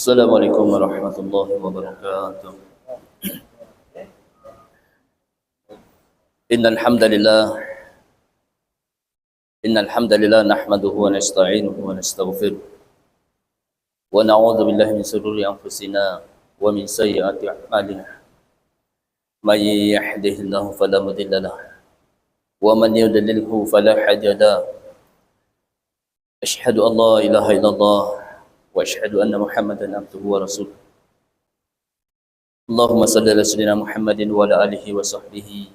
Assalamualaikum warahmatullahi wabarakatuh. Innal hamdalillah nahmaduhu wa nasta'inuhu wa nastaghfiruh wa na'udzu billahi min shururi anfusina wa min sayyiati a'malina. May yahdihillahu fala mudilla lahu wa man yudlilhu fala hadiya lahu. Asyhadu an la ilaha illallah wa asyhadu anna Muhammadan abduhu wa rasuluh. Allahumma salli ala sayyidina Muhammadin wa ala alihi wa sahbihi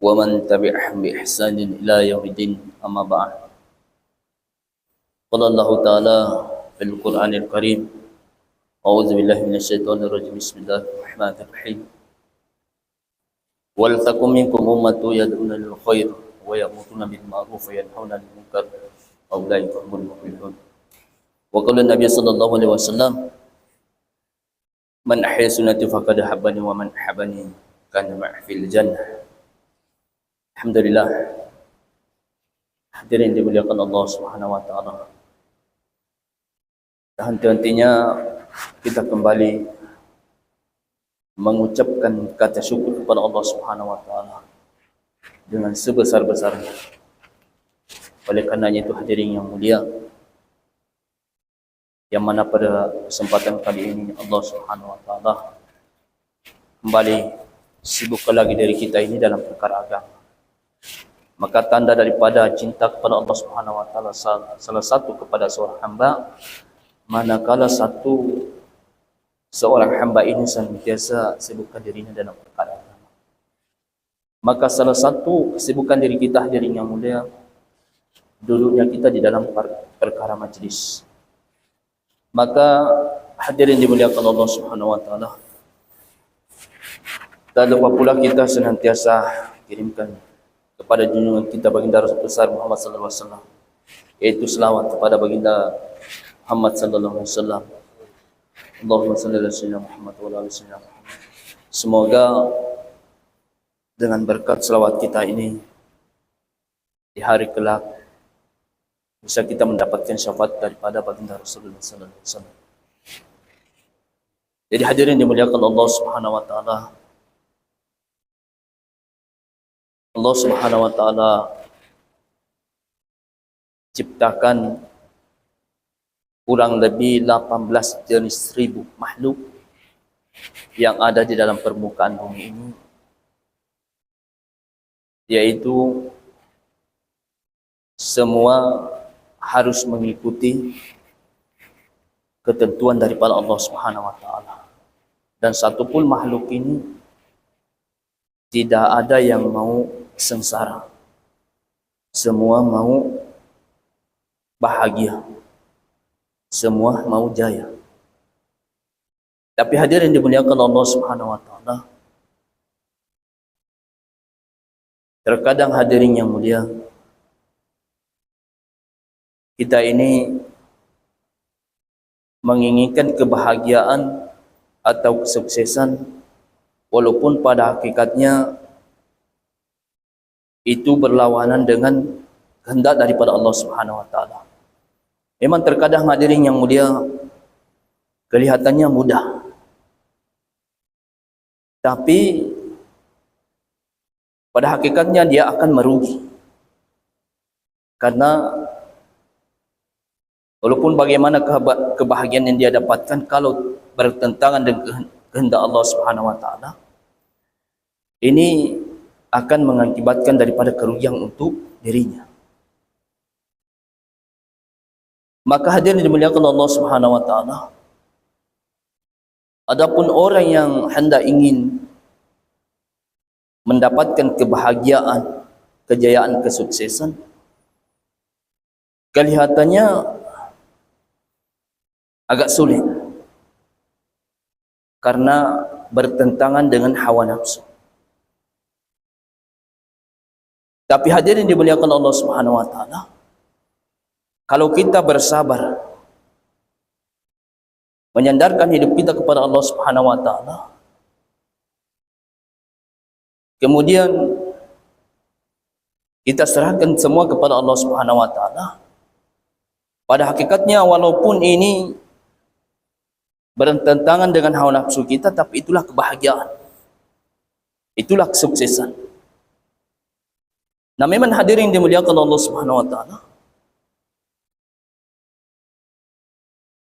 wa man tabi'ahum bi ihsanin ila yaumiddin, amma ba'd. Qala Allah Ta'ala fil Qur'anil Karim, a'udzu billahi minasyaitonir rajim, bismillahirrahmanirrahim. Wal takum minkum ummatun yad'una lil khair wa ya'muruna bil ma'ruf wa yanhauna 'anil munkar wa ulaika humul muflihun. Wa qala Nabi sallallahu alaihi wasallam, man ahya sunnati faqad habbani wa man habani kana ma'i fil jannah. Alhamdulillah, hadirin dimuliakan Allah Subhanahu wa taala. Henti-hentinya kita kembali mengucapkan kata syukur kepada Allah Subhanahu wa taala dengan sebesar-besarnya. Oleh karenanya itu hadirin yang mulia, yang mana pada kesempatan kali ini Allah Subhanahu wa taala kembali sibukkan lagi dari kita ini dalam perkara agama. Maka tanda daripada cinta kepada Allah Subhanahu wa taala salah satu kepada seorang hamba, manakala seorang hamba ini senantiasa sibukkan dirinya dalam perkara agama. Maka salah satu kesibukan diri kita hadirin yang mulia, duduknya kita di dalam perkara majlis. Maka hadirin dimuliakan Allah Subhanahu wa taala, tak lupa pula kita senantiasa kirimkan kepada junjungan kita baginda Rasul besar Muhammad sallallahu alaihi wasallam, yaitu selawat kepada baginda Muhammad sallallahu alaihi wasallam. Allahumma shalli ala sayyidina Muhammad wa ala ali sayyidina Muhammad. Semoga dengan berkat selawat kita ini di hari kelak bisa kita mendapatkan syafaat daripada baginda Rasulullah sallallahu alaihi wasallam. Jadi hadirin dimuliakan Allah Subhanahu wa taala, Allah Subhanahu wa taala ciptakan kurang lebih 18 jenis ribu makhluk yang ada di dalam permukaan bumi ini, yaitu semua harus mengikuti ketentuan daripada Allah Subhanahu wa taala. Dan satu pun makhluk ini tidak ada yang mau sengsara. Semua mau bahagia. Semua mau jaya. Tapi hadirin dimuliakan Allah Subhanahu wa taala, terkadang hadirin yang mulia, kita ini menginginkan kebahagiaan atau kesuksesan, walaupun pada hakikatnya itu berlawanan dengan kehendak daripada Allah Subhanahu wa taala. Memang terkadang hadirin yang mulia kelihatannya mudah, tapi pada hakikatnya dia akan merugi. Karena Walaupun bagaimana kebahagiaan yang dia dapatkan, kalau bertentangan dengan kehendak Allah Subhanahu wa taala, ini akan mengakibatkan daripada kerugian untuk dirinya. Maka hadirin dimuliakan Allah Subhanahu wa taala, adapun orang yang hendak ingin mendapatkan kebahagiaan, kejayaan, kesuksesan, kelihatannya agak sulit karena bertentangan dengan hawa nafsu. Tapi hadirin dimuliakan Allah Subhanahu wa taala, kalau kita bersabar menyandarkan hidup kita kepada Allah Subhanahu wa taala, kemudian kita serahkan semua kepada Allah Subhanahu wa taala, pada hakikatnya walaupun ini bertentangan dengan hawa nafsu kita, tapi itulah kebahagiaan, itulah kesuksesan. Nah, memang hadirin dimuliakan Allah Subhanahu wa taala,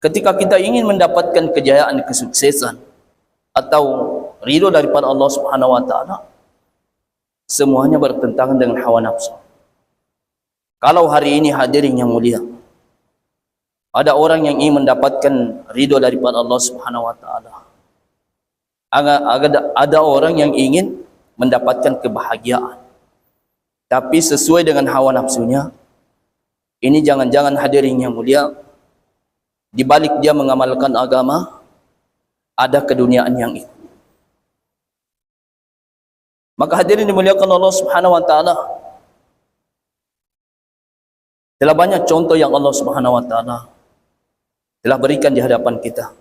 ketika kita ingin mendapatkan kejayaan, kesuksesan atau ridho daripada Allah Subhanahu wa taala, semuanya bertentangan dengan hawa nafsu. Kalau hari ini hadirin yang mulia, ada orang yang ingin mendapatkan ridho daripada Allah Subhanahu wa taala, ada orang yang ingin mendapatkan kebahagiaan, tapi sesuai dengan hawa nafsunya, ini jangan-jangan hadirin yang mulia, di balik dia mengamalkan agama, ada keduniaan yang ikut. Maka hadirin dimuliakan Allah Subhanahu wa taala, telah banyak contoh yang Allah Subhanahu wa taala telah berikan di hadapan kita.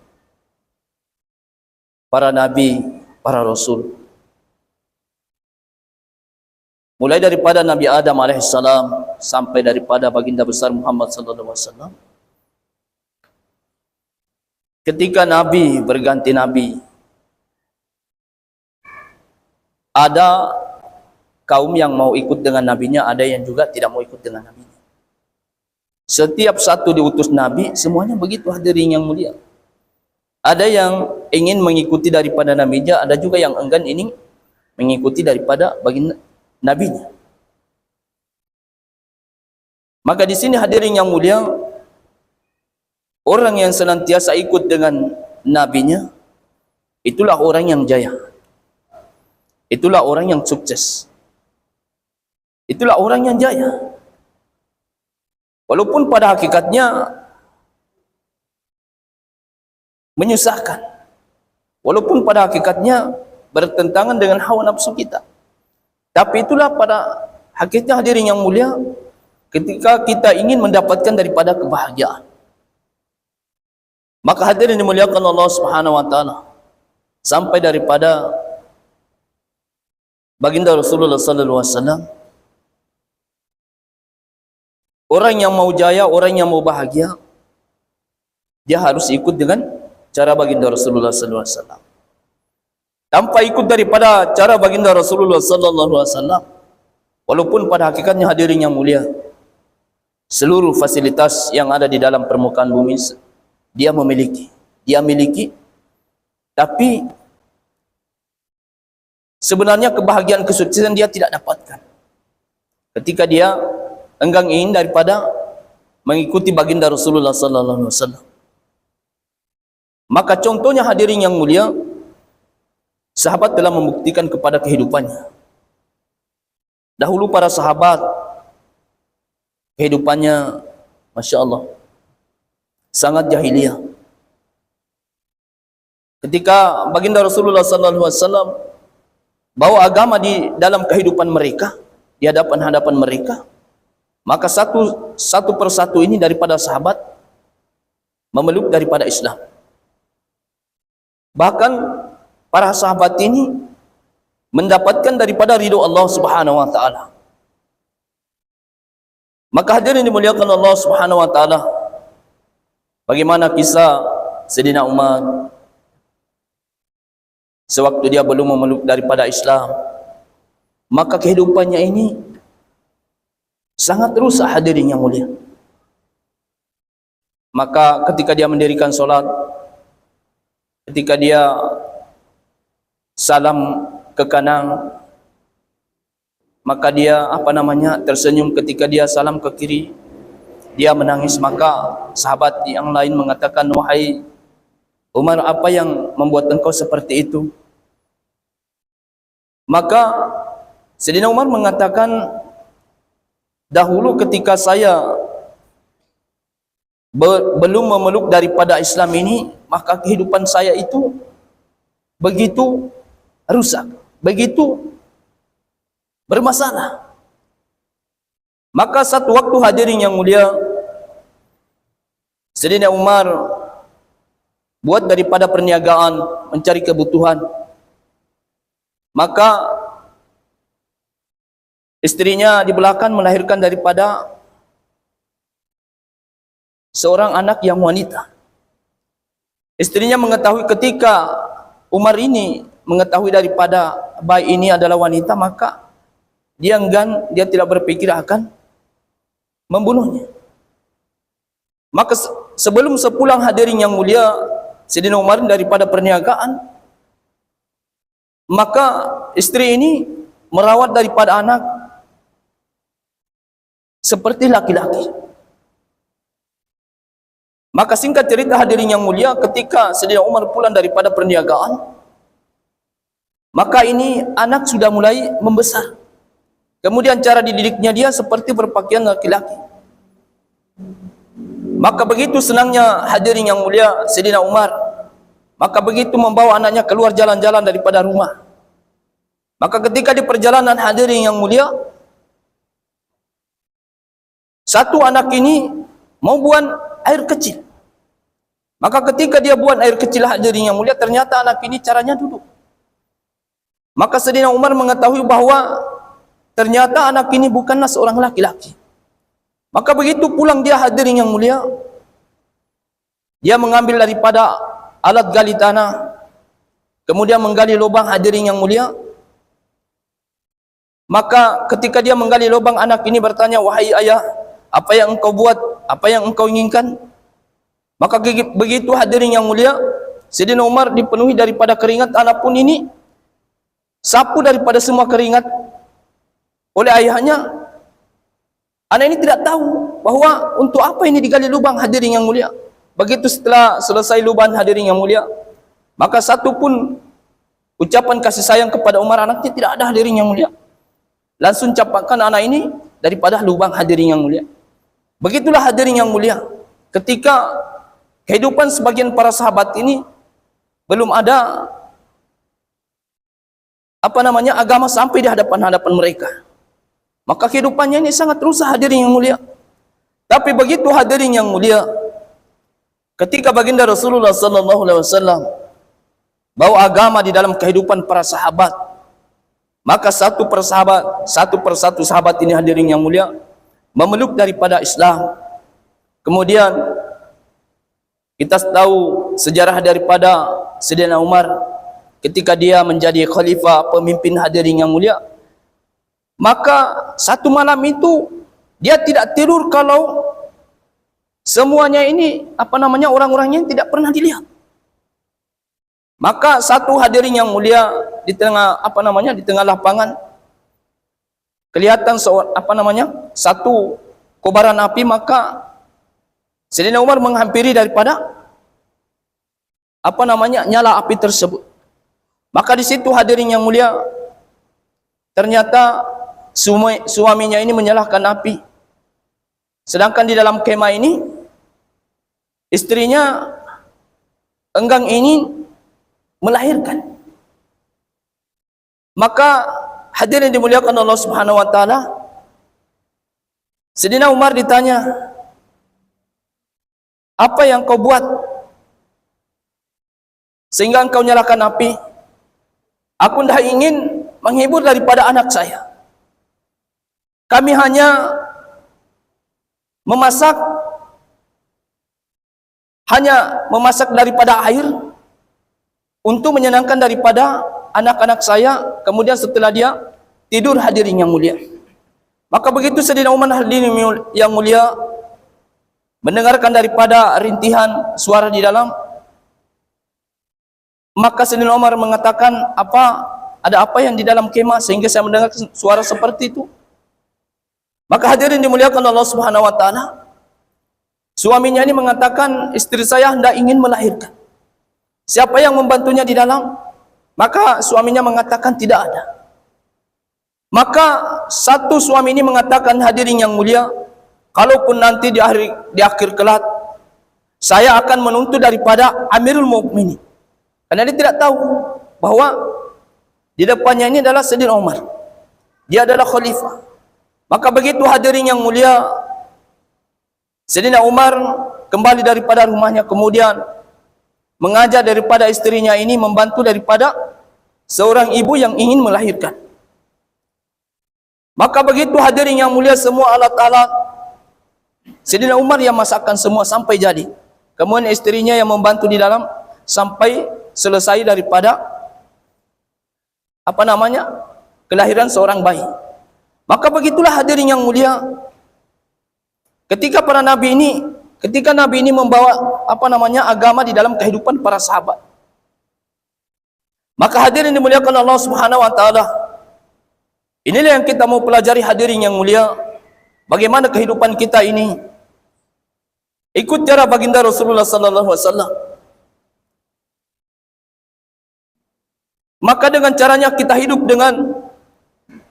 Para nabi, para rasul, mulai daripada Nabi Adam alaihissalam sampai daripada baginda besar Muhammad sallallahu alaihi wasallam. Ketika nabi berganti nabi, ada kaum yang mau ikut dengan nabinya, ada yang juga tidak mau ikut dengan nabinya. Setiap satu diutus nabi, semuanya begitu hadirin yang mulia. Ada yang ingin mengikuti daripada nabinya, ada juga yang enggan ini mengikuti daripada baginda nabinya. Maka di sini hadirin yang mulia, orang yang senantiasa ikut dengan nabinya, itulah orang yang jaya, itulah orang yang sukses, itulah orang yang jaya. Walaupun pada hakikatnya menyusahkan, walaupun pada hakikatnya bertentangan dengan hawa nafsu kita, tapi itulah pada hakikatnya hadirin yang mulia, ketika kita ingin mendapatkan daripada kebahagiaan. Maka hadirin dimuliakan Allah Subhanahu wa taala, sampai daripada baginda Rasulullah sallallahu alaihi wasallam, orang yang mau jaya, orang yang mau bahagia, dia harus ikut dengan cara baginda Rasulullah sallallahu alaihi wasallam. Tanpa ikut daripada cara baginda Rasulullah sallallahu alaihi wasallam, walaupun pada hakikatnya hadirin yang mulia, seluruh fasilitas yang ada di dalam permukaan bumi dia miliki, tapi sebenarnya kebahagiaan, kesuksesan dia tidak dapatkan ketika dia enggan ingin daripada mengikuti baginda Rasulullah sallallahu alaihi wasallam. Maka contohnya hadirin yang mulia, sahabat telah membuktikan kepada kehidupannya. Dahulu para sahabat kehidupannya Masya Allah sangat jahiliyah. Ketika baginda Rasulullah sallallahu alaihi wasallam bawa agama di dalam kehidupan mereka, di hadapan mereka, maka satu persatu ini daripada sahabat memeluk daripada Islam. Bahkan para sahabat ini mendapatkan daripada ridho Allah Subhanahu wa taala. Maka hadirin dimuliakan Allah Subhanahu wa taala, bagaimana kisah Sayyidina Umar sewaktu dia belum memeluk daripada Islam, maka kehidupannya ini sangat rusak hadirin yang mulia. Maka ketika dia mendirikan solat, ketika dia salam ke kanan, maka dia tersenyum. Ketika dia salam ke kiri, dia menangis. Maka sahabat yang lain mengatakan, wahai Umar, apa yang membuat engkau seperti itu? Maka Sayyidina Umar mengatakan, dahulu ketika saya belum memeluk daripada Islam ini, maka kehidupan saya itu begitu rusak, begitu bermasalah. Maka satu waktu hadirin yang mulia, Sayyidina Umar buat daripada perniagaan, mencari kebutuhan. Maka istrinya di belakang melahirkan daripada seorang anak yang wanita. Istrinya mengetahui ketika Umar ini mengetahui daripada bayi ini adalah wanita, maka dia enggan, dia tidak berpikir akan membunuhnya. Maka sebelum sepulang hadirin yang mulia, Sayyidina Umar daripada perniagaan, maka istri ini merawat daripada anak seperti laki-laki. Maka singkat cerita hadirin yang mulia, ketika Sayyidina Umar pulang daripada perniagaan, maka ini anak sudah mulai membesar. Kemudian cara dididiknya dia seperti berpakaian laki-laki. Maka begitu senangnya hadirin yang mulia Sayyidina Umar, maka begitu membawa anaknya keluar jalan-jalan daripada rumah. Maka ketika di perjalanan hadirin yang mulia, satu anak ini mau buang air kecil. Maka ketika dia buang air kecil hadirin yang mulia, ternyata anak ini caranya duduk. Maka Sayyidina Umar mengetahui bahwa ternyata anak ini bukanlah seorang laki-laki. Maka begitu pulang dia hadirin yang mulia, dia mengambil daripada alat gali tanah, kemudian menggali lubang hadirin yang mulia. Maka ketika dia menggali lubang, anak ini bertanya, wahai ayah, apa yang engkau buat? Apa yang engkau inginkan? Maka begitu hadirin yang mulia, Sayyidina Umar dipenuhi daripada keringat. Anak pun ini sapu daripada semua keringat oleh ayahnya. Anak ini tidak tahu bahwa untuk apa ini digali lubang hadirin yang mulia. Begitu setelah selesai lubang hadirin yang mulia, maka satu pun ucapan kasih sayang kepada Umar anaknya tidak ada hadirin yang mulia. Langsung capakan anak ini daripada lubang hadirin yang mulia. Begitulah hadirin yang mulia, ketika kehidupan sebagian para sahabat ini belum ada agama sampai di hadapan mereka. Maka kehidupannya ini sangat rusak hadirin yang mulia. Tapi begitu hadirin yang mulia, ketika baginda Rasulullah SAW bawa agama di dalam kehidupan para sahabat, maka satu persatu sahabat ini hadirin yang mulia memeluk daripada Islam. Kemudian kita tahu sejarah daripada Sayyidina Umar ketika dia menjadi khalifah, pemimpin hadirin yang mulia. Maka satu malam itu dia tidak tidur kalau semuanya ini orang-orangnya tidak pernah dilihat. Maka satu hadirin yang mulia di tengah di tengah lapangan kelihatan satu kobaran api. Maka Sayyidina Umar menghampiri daripada nyala api tersebut. Maka di situ hadirin yang mulia, ternyata suaminya ini menyalakan api. Sedangkan di dalam kemah ini istrinya enggan ingin melahirkan. Maka hadirin dimuliakan Allah Subhanahu wa taala, Sayyidina Umar ditanya, apa yang kau buat sehingga engkau nyalakan api? Aku tidak ingin menghibur daripada anak saya. Kami hanya memasak daripada air untuk menyenangkan daripada anak-anak saya. Kemudian setelah dia tidur hadirin yang mulia. Maka begitu Sayyidina Umar hadirin yang mulia, mendengarkan daripada rintihan suara di dalam. Maka Sayyidina Umar mengatakan, ada apa yang di dalam kemah sehingga saya mendengar suara seperti itu? Maka hadirin dimuliakan Allah Subhanahu wa taala, suaminya ini mengatakan, istri saya hendak ingin melahirkan. Siapa yang membantunya di dalam? Maka suaminya mengatakan tidak ada. Maka satu suami ini mengatakan, hadirin yang mulia, kalaupun nanti di akhir kelak saya akan menuntut daripada Amirul Mukminin, karena dia tidak tahu bahwa di depannya ini adalah Sayyidina Umar, dia adalah khalifah. Maka begitu hadirin yang mulia, Sayyidina Umar kembali daripada rumahnya, kemudian mengajak daripada istrinya ini membantu daripada seorang ibu yang ingin melahirkan. Maka begitu hadirin yang mulia, semua alat-alat Sayyidina Umar yang masakkan semua sampai jadi. Kemudian istrinya yang membantu di dalam sampai selesai daripada kelahiran seorang bayi. Maka begitulah hadirin yang mulia, ketika Nabi ini membawa agama di dalam kehidupan para sahabat. Maka hadirin dimuliakan Allah Subhanahu wa taala, inilah yang kita mau pelajari hadirin yang mulia, bagaimana kehidupan kita ini ikut cara baginda Rasulullah sallallahu alaihi wasallam. Maka dengan caranya kita hidup dengan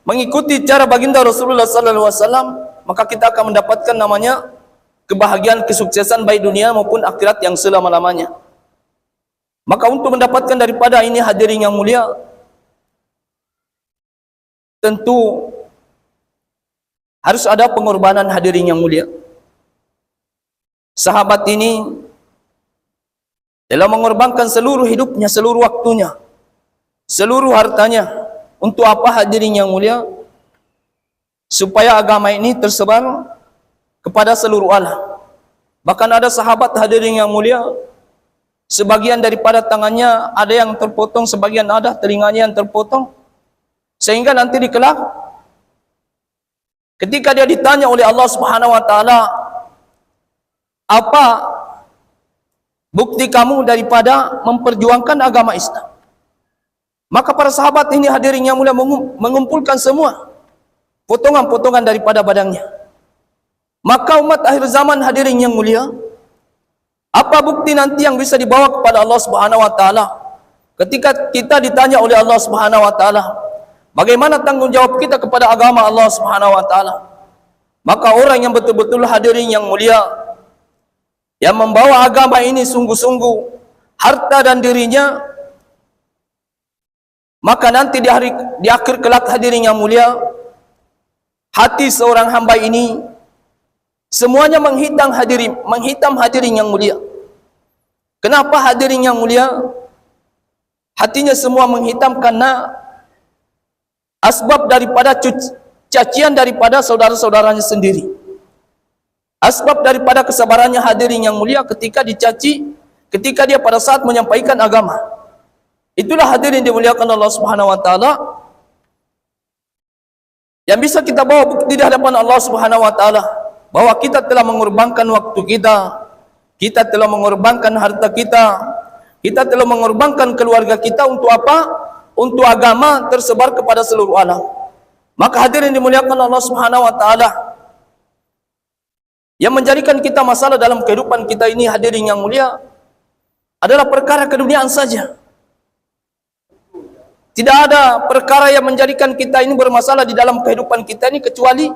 mengikuti cara baginda Rasulullah sallallahu alaihi wasallam, maka kita akan mendapatkan namanya kebahagiaan, kesuksesan baik dunia maupun akhirat yang selama-lamanya. Maka untuk mendapatkan daripada ini hadirin yang mulia, tentu harus ada pengorbanan hadirin yang mulia. Sahabat ini telah mengorbankan seluruh hidupnya, seluruh waktunya, seluruh hartanya. Untuk apa hadirin yang mulia? Supaya agama ini tersebar kepada seluruh alam. Bahkan ada sahabat hadirin yang mulia, sebagian daripada tangannya ada yang terpotong, sebagian ada telinganya yang terpotong, sehingga nanti di kelak ketika dia ditanya oleh Allah Subhanahu wa taala, apa bukti kamu daripada memperjuangkan agama Islam? Maka para sahabat ini hadirin yang mulia mengumpulkan semua potongan-potongan daripada badannya. Maka umat akhir zaman hadirin yang mulia, apa bukti nanti yang bisa dibawa kepada Allah Subhanahu wa taala ketika kita ditanya oleh Allah Subhanahu wa taala, bagaimana tanggung jawab kita kepada agama Allah Subhanahu wa taala? Maka orang yang betul-betul hadirin yang mulia, yang membawa agama ini sungguh-sungguh harta dan dirinya, maka nanti di akhir kelak hadirin yang mulia, hati seorang hamba ini semuanya menghitam hadirin yang mulia. Kenapa hadirin yang mulia? Hatinya semua menghitam karena asbab daripada cacian daripada saudara-saudaranya sendiri. Asbab daripada kesabarannya hadirin yang mulia ketika dicaci, ketika dia pada saat menyampaikan agama. Itulah hadirin dimuliakan Allah Subhanahu wa taala yang bisa kita bawa bukti di hadapan Allah Subhanahu wa taala bahwa kita telah mengorbankan waktu kita telah mengorbankan harta kita telah mengorbankan keluarga kita untuk apa? Untuk agama tersebar kepada seluruh alam. Maka hadirin dimuliakan Allah Subhanahu wa taala, yang menjadikan kita masalah dalam kehidupan kita ini hadirin yang mulia adalah perkara keduniaan saja. Tidak ada perkara yang menjadikan kita ini bermasalah di dalam kehidupan kita ini kecuali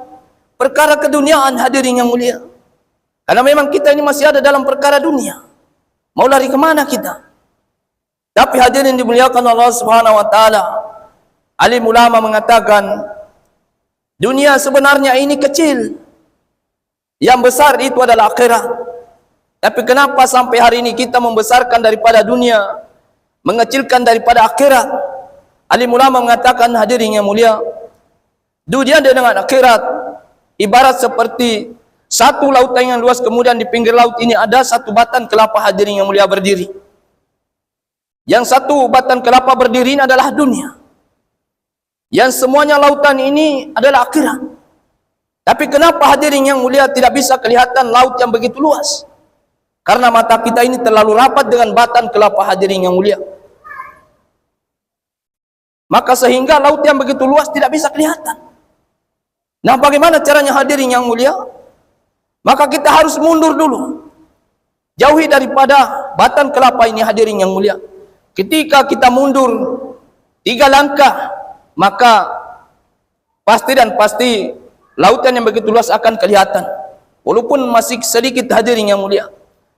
perkara keduniaan hadirin yang mulia. Karena memang kita ini masih ada dalam perkara dunia. Mau lari kemana kita? Tapi hadirin dimuliakan Allah Subhanahu wa taala, alim ulama mengatakan dunia sebenarnya ini kecil, yang besar itu adalah akhirat. Tapi kenapa sampai hari ini kita membesarkan daripada dunia, mengecilkan daripada akhirat? Alim ulama mengatakan hadirin yang mulia, dunia dengan akhirat ibarat seperti satu lautan yang luas, kemudian di pinggir laut ini ada satu batang kelapa hadirin yang mulia berdiri. Yang satu batang kelapa berdiri ini adalah dunia. Yang semuanya lautan ini adalah akhirat. Tapi kenapa hadirin yang mulia tidak bisa kelihatan laut yang begitu luas? Karena mata kita ini terlalu rapat dengan batang kelapa hadirin yang mulia. Maka sehingga laut yang begitu luas tidak bisa kelihatan. Nah, bagaimana caranya hadirin yang mulia? Maka kita harus mundur dulu. Jauhi daripada batang kelapa ini hadirin yang mulia. Ketika kita mundur 3 langkah, maka pasti lautan yang begitu luas akan kelihatan. Walaupun masih sedikit hadirin yang mulia.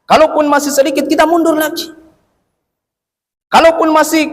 Kalaupun masih sedikit, kita mundur lagi. Kalaupun masih